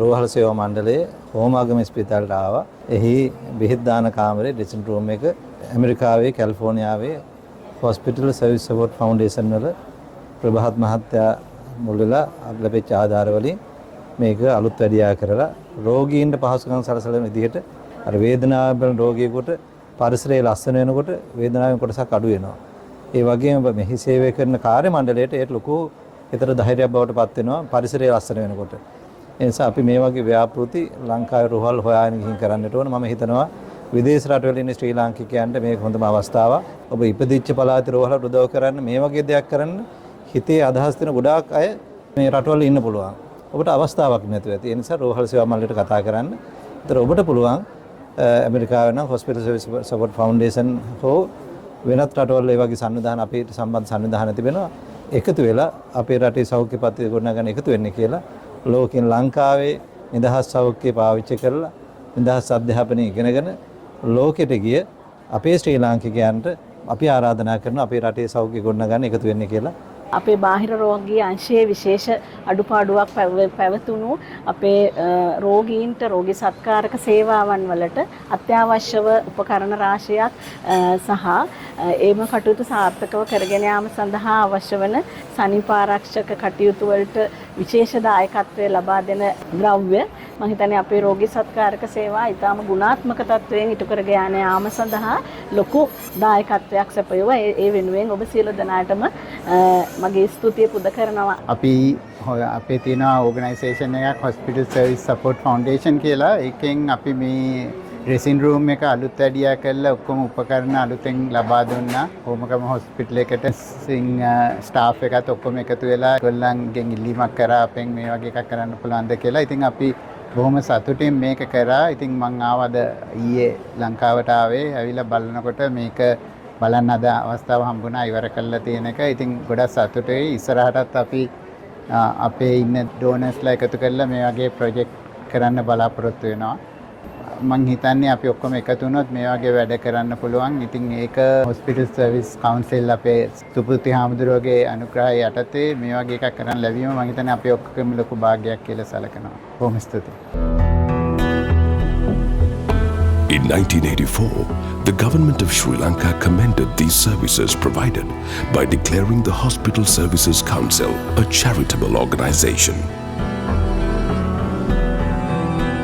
රෝහල් සේවා මණ්ඩලයේ හෝමාගම ස්පිතාලයට ආවා. එහි බෙහෙත් දාන කාමරේ ඩ්‍රෙසින් රූම් එක ඇමරිකාවේ කැලිෆෝනියාවේ හොස්පිටල් සර්විස් සපෝට් ෆවුන්ඩේෂන් වල ප්‍රභාත් මහත්තයා මුල් වෙලා ලැබෙච්ච ආධාර වලින් මේක අලුත් වැඩියා කරලා රෝගීන්ට පහසුකම් සලසන විදිහට අර වේදනාව බලන රෝගියෙකුට පරිසරය ලස්සන වෙනකොට වේදනාවෙන් කොටසක් අඩු වෙනවා. ඒ වගේම මෙහි සේවය කරන කාර්ය මණ්ඩලයට ඒත් ලොකු ඊතර ධෛර්යයක් බවට පත් වෙනවා පරිසරය ලස්සන වෙනකොට. ඒ නිසා අපි මේ වගේ ව්‍යාපෘති ලංකාවේ රෝහල් හොයාගෙන ගිහින් කරන්නට ඕන. මම හිතනවා විදේශ රටවල ඉන්න ශ්‍රී ලාංකිකයන්ට මේක හොඳම අවස්ථාවක්. ඔබ ඉපදිච්ච පළාතේ රෝහලට උදව් කරන්න මේ වගේ දෙයක් කරන්න හිතේ අදහස් තියෙන ගොඩාක් අය මේ රටවල ඉන්න පුළුවන්. ඔබට අවස්ථාවක් නැතුව ඇති. ඒ නිසා රෝහල් සේවා මණ්ඩලයට කතා කරන්න. ඒතර ඔබට පුළුවන් ඇමරිකාවේ නම් හොස්පිටල් සර්විස් සපෝට් ෆවුන්ඩේෂන් හෝ වෙනත් රටවල ඒ වගේ සංවිධාන අපිට සම්බන්ධ සංවිධාන තිබෙනවා. එකතු වෙලා අපේ රටේ සෞඛ්‍ය පද්ධතිය ගොඩනගන්න එකතු වෙන්නේ කියලා ලෝකෙන් ලංකාවේ නිදහස් සෞඛ්‍ය පාවිච්චි කරලා නිදහස් අධ්‍යාපනය ඉගෙනගෙන ලෝකෙට ගිය අපේ ශ්‍රී ලාංකිකයන්ට අපි ආරාධනා කරනවා අපේ රටේ සෞඛ්‍ය ගොඩනගන්න එකතු වෙන්න කියලා. අපේ බාහිර රෝගී අංශයේ විශේෂ අඩුපාඩුවක් පැවතුණු අපේ රෝගීන්ට රෝගී සත්කාරක සේවාවන් වලට අත්‍යවශ්‍යව උපකරණ රාශියක් සහ ඒම කටයුතු සාර්ථකව කරගෙන යාම සඳහා අවශ්‍ය වන සනීපාරක්ෂක කටයුතු වලට විශේෂ දායකත්වය ලබා දෙන ද්‍රව්‍ය මම හිතන්නේ අපේ රෝගී සත්කාරක සේවා ඊටම ගුණාත්මක තත්වයෙන් ඉටු කරගෙන යාම සඳහා ලොකු දායකත්වයක් සැපයුවා. ඒ වෙනුවෙන් ඔබ සියලු දෙනාටම මගේ ස්තුතිය පුද කරනවා. අපි අපේ තියෙන ඕගනයිසේෂන් එකක් හොස්පිටල් සර්විස් සපෝට් ෆවුන්ඩේෂන් කියලා. ඒකෙන් අපි මේ ඩ්‍රෙසින් රූම් එක අලුත් වැඩියා කරලා ඔක්කොම උපකරණ අලුතෙන් ලබා දුන්නා. හෝමගම හොස්පිටල් එකට ස්ටාෆ් එකත් ඔක්කොම එකතු වෙලා ඒගොල්ලන්ගෙන් ඉල්ලීමක් කරා අපෙන් මේ වගේ එකක් කරන්න පුළුවන්ද කියලා. ඉතින් අපි බොහොම සතුටින් මේක කරා. ඉතින් මං ආවද ඊයේ ලංකාවට ආවේ. ඇවිල්ලා බලනකොට මේක බලන්න අද අවස්ථාව හම්බුණා ඉවර කරලා තියෙන එක. ඉතින් ගොඩක් සතුටුයි. ඉස්සරහටත් අපි අපේ ඉන්න ඩෝනර්ස්ලා එකතු කරලා මේ වගේ ප්‍රොජෙක්ට් කරන්න බලාපොරොත්තු වෙනවා. මං හිතන්නේ අපි ඔක්කොම එකතු වුණොත් මේ වගේ වැඩ කරන්න පුළුවන්. ඉතින් ඒක හොස්පිටල් සර්විස් කවුන්සිල් අපේ සුපුත්ති හාමුදුරුවෝගේ අනුග්‍රහය යටතේ මේ වගේ එකක් කරන්න ලැබීම මං හිතන්නේ අපි ඔක්කොම ලොකු භාග්‍යයක් කියලා සැලකනවා. බොහොම ස්තුතියි. In 1984, the government of Sri Lanka commended these services provided by declaring the Hospital Services Council a charitable organization.